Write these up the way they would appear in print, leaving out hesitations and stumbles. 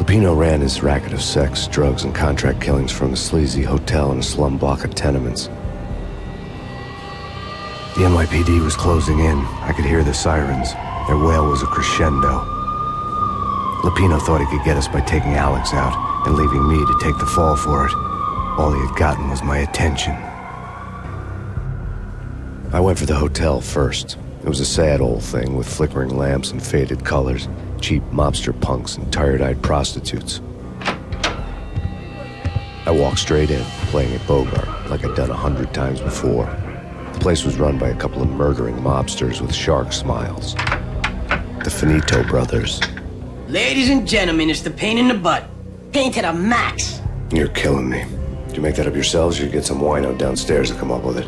Lupino ran his racket of sex, drugs, and contract killings from a sleazy hotel in a slum block of tenements. The NYPD was closing in. I could hear the sirens. Their wail was a crescendo. Lupino thought he could get us by taking Alex out and leaving me to take the fall for it. All he had gotten was my attention. I went for the hotel first. It was a sad old thing with flickering lamps and faded colors, cheap mobster punks and tired-eyed prostitutes. I walked straight in, playing at Bogart, like I'd done 100 times before. The place was run by a couple of murdering mobsters with shark smiles. The Finito brothers. Ladies and gentlemen, it's the pain in the butt. Pain to the max. You're killing me. Did you make that up yourselves, or you get some wino downstairs to come up with it?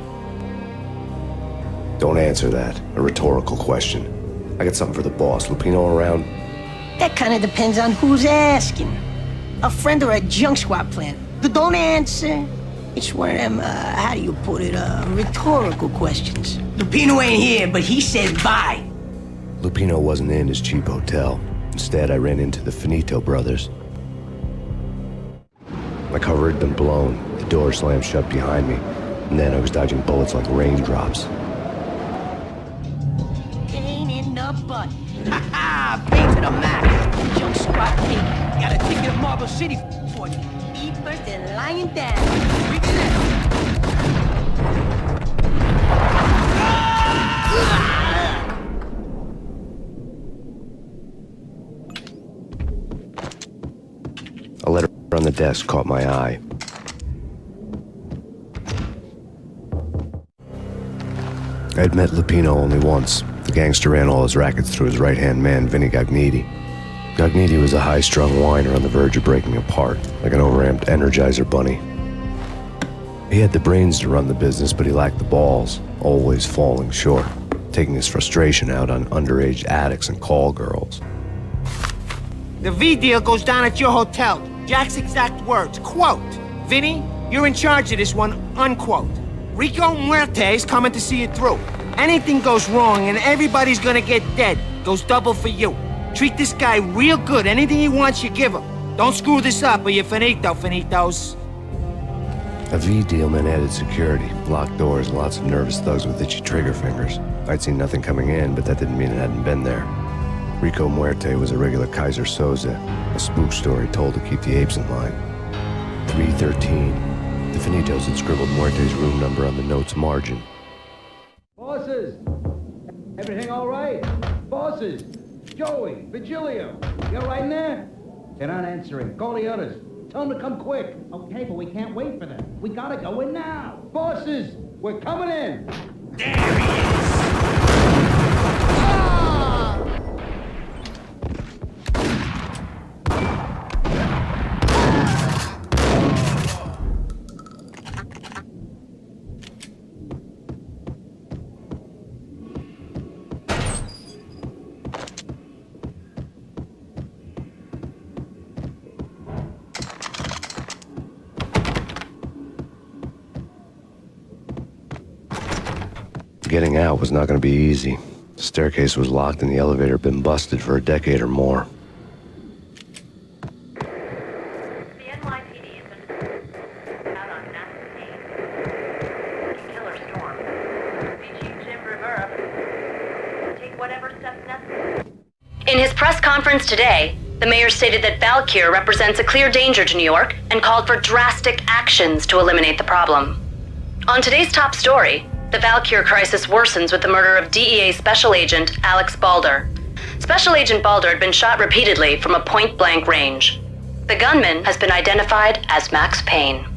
Don't answer that. A rhetorical question. I got something for the boss. Lupino around? That kind of depends on who's asking. A friend or a junk squad plan. Don't answer. It's one of them, how do you put it, rhetorical questions. Lupino ain't here, but he says bye. Lupino wasn't in his cheap hotel. Instead, I ran into the Finito brothers. My cover had been blown. The door slammed shut behind me. And then I was dodging bullets like raindrops. Pain in the butt. Ha ha! Pain to the max. Junk squad pig. Got a ticket to Marble City for you. Eat first and lying down. A letter on the desk caught my eye. I had met Lupino only once. The gangster ran all his rackets through his right-hand man, Vinny Gognitti. Gognitti was a high-strung whiner on the verge of breaking apart, like an overamped Energizer bunny. He had the brains to run the business, but he lacked the balls, always falling short, taking his frustration out on underage addicts and call girls. The V deal goes down at your hotel. Jack's exact words, quote, "Vinny, you're in charge of this one," unquote. Rico Muerte's coming to see it through. Anything goes wrong and everybody's gonna get dead. Goes double for you. Treat this guy real good. Anything he wants, you give him. Don't screw this up or you're finito, finitos. A V deal meant added security, locked doors, and lots of nervous thugs with itchy trigger fingers. I'd seen nothing coming in, but that didn't mean it hadn't been there. Rico Muerte was a regular Kaiser Soze, a spook story told to keep the apes in line. 313. The Finitos had scribbled Muerte's room number on the note's margin. Bosses! Everything all right? Bosses! Joey, Vigilio, you all right in there? They're not answering. Call the others. Tell them to come quick. Okay, but we can't wait for them. We gotta go in now. Bosses, we're coming in. There he is. Getting out was not going to be easy. The staircase was locked and the elevator had been busted for a decade or more. The NYPD has been out on Max Payne. Killer storm. Be Chief Jim Rivera. Take whatever steps necessary. In his press conference today, the mayor stated that Valkyr represents a clear danger to New York and called for drastic actions to eliminate the problem. On today's top story, the Valkyr crisis worsens with the murder of DEA Special Agent Alex Balder. Special Agent Balder had been shot repeatedly from a point-blank range. The gunman has been identified as Max Payne.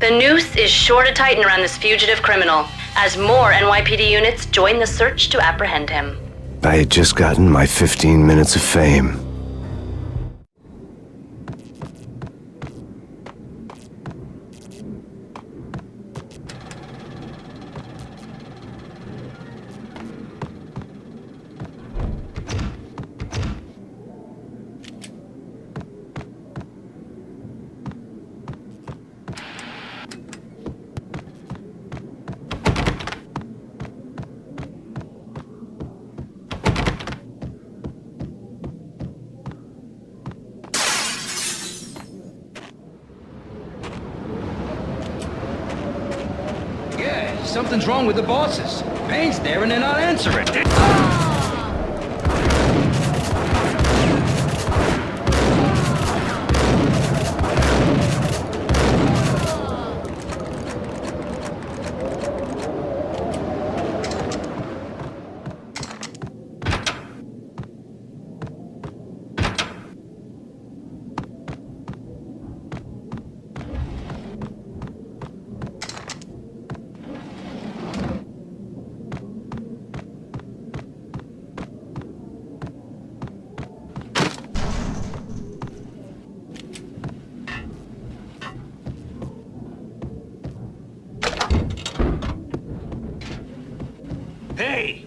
The noose is sure to tighten around this fugitive criminal as more NYPD units join the search to apprehend him. I had just gotten my 15 minutes of fame. Something's wrong with the bosses. Payne's there and they're not answering. Hey!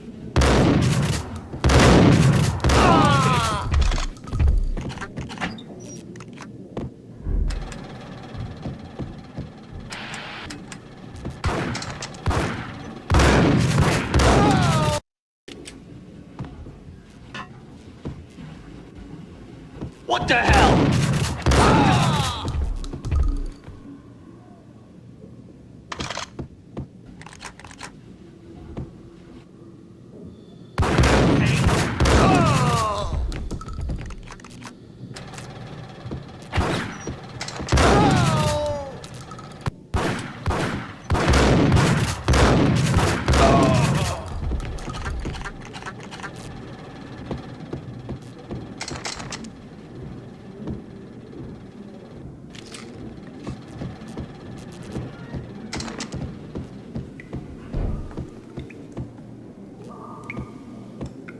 What the hell?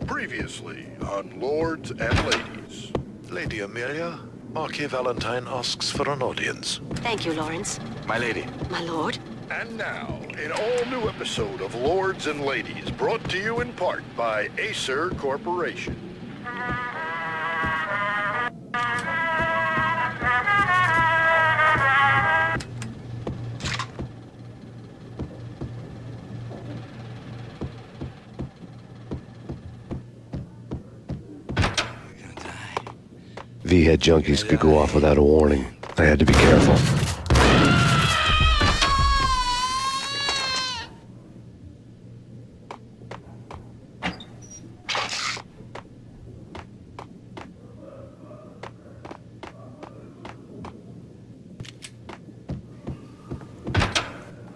Previously on Lords and Ladies. Lady Amelia, Marquis Valentine asks for an audience. Thank you, Lawrence. My lady. My lord. And now, an all-new episode of Lords and Ladies, brought to you in part by Acer Corporation. V-head junkies could go off without a warning. I had to be careful.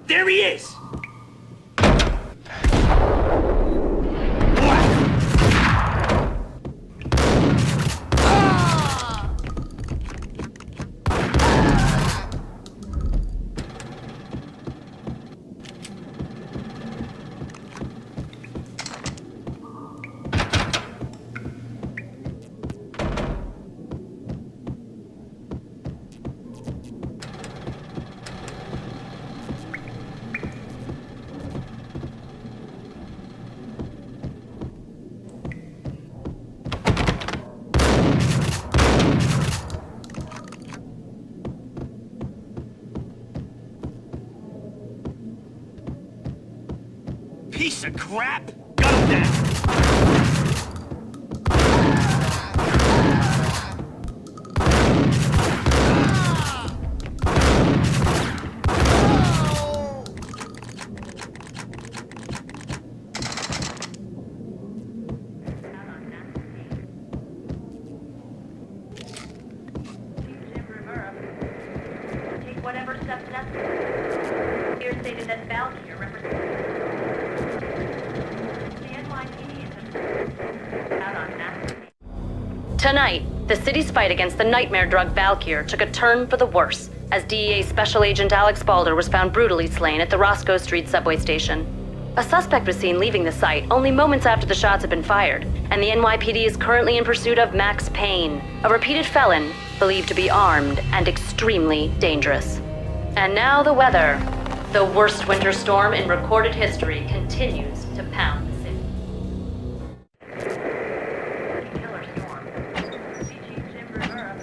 There he is! Piece of crap! Gun him down! Take whatever steps necessary. Here stated that Valkyr represents the NYPD is out on Max Payne. Tonight, the city's fight against the nightmare drug Valkyr took a turn for the worse, as DEA Special Agent Alex Balder was found brutally slain at the Roscoe Street subway station. A suspect was seen leaving the site only moments after the shots had been fired, and the NYPD is currently in pursuit of Max Payne, a repeated felon believed to be armed and extremely dangerous. And now the weather. The worst winter storm in recorded history continues to pound the city. Killer storm. VG Jim Rivera.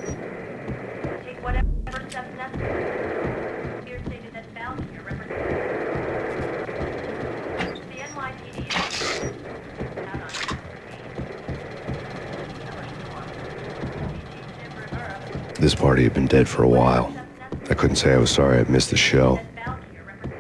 Take whatever steps necessary. Here stated that Valkyr represents the NYPD is out on Max Payne. Killer storm. VG Jim Rivera. This party had been dead for a while. I couldn't say I was sorry I'd missed the show. Valkyr represents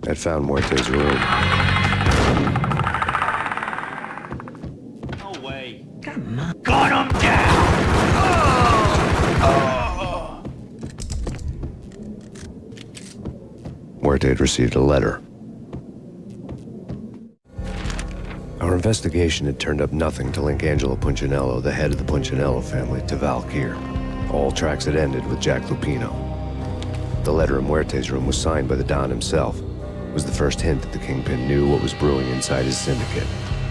I'd found Muerte's room. No way. Come on. Gun him down! Muerte had received a letter. Our investigation had turned up nothing to link Angelo Punchinello, the head of the Punchinello family, to Valkyr. All tracks had ended with Jack Lupino. The letter in Muerte's room was signed by the Don himself. It was the first hint that the Kingpin knew what was brewing inside his syndicate.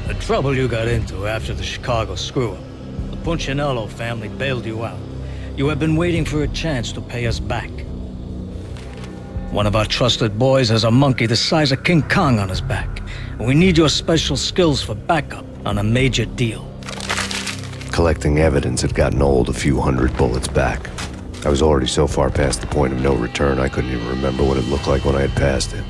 The trouble you got into after the Chicago screw-up. The Punchinello family bailed you out. You have been waiting for a chance to pay us back. One of our trusted boys has a monkey the size of King Kong on his back. And we need your special skills for backup on a major deal. Collecting evidence had gotten old a few hundred bullets back. I was already so far past the point of no return I couldn't even remember what it looked like when I had passed it.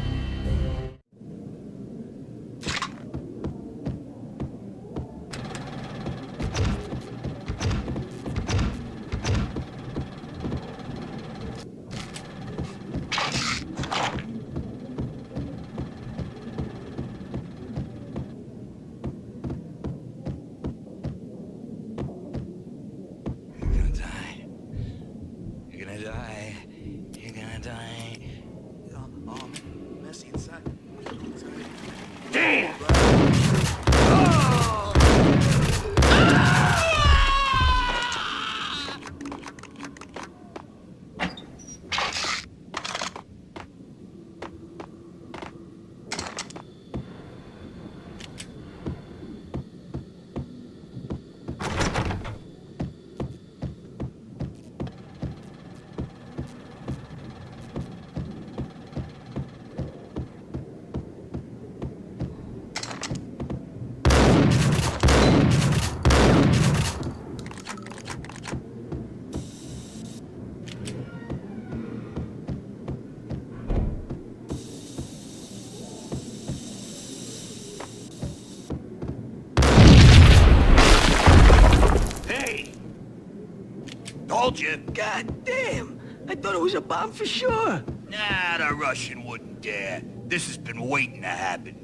Told you. God damn! I thought it was a bomb for sure. Nah, the Russian wouldn't dare. This has been waiting to happen.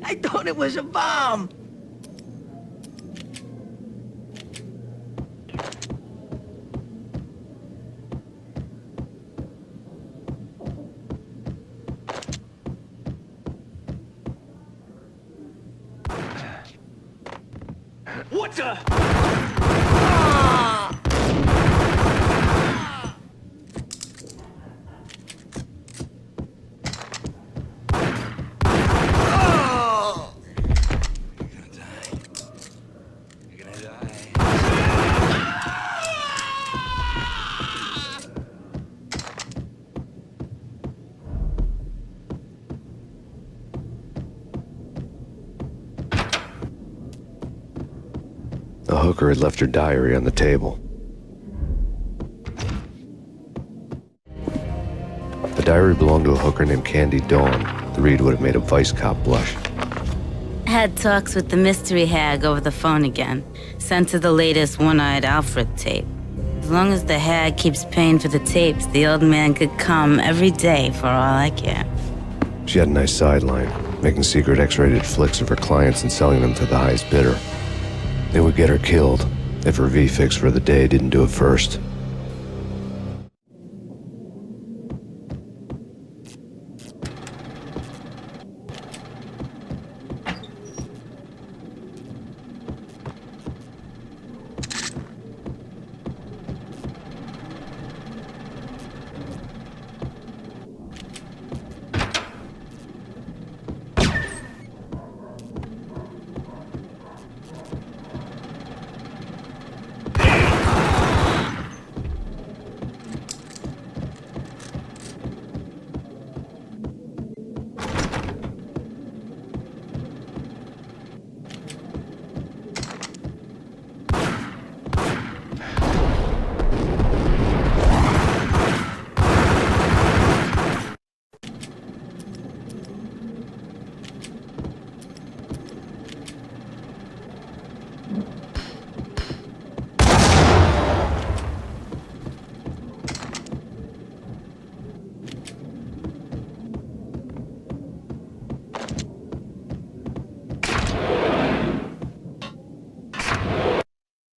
I thought it was a bomb. What the? The hooker had left her diary on the table. The diary belonged to a hooker named Candy Dawn. The read would have made a vice cop blush. Had talks with the mystery hag over the phone again. Sent her the latest One-Eyed Alfred tape. As long as the hag keeps paying for the tapes, the old man could come every day for all I care. She had a nice sideline, making secret X-rated flicks of her clients and selling them to the highest bidder. They would get her killed if her V-fix for the day didn't do it first.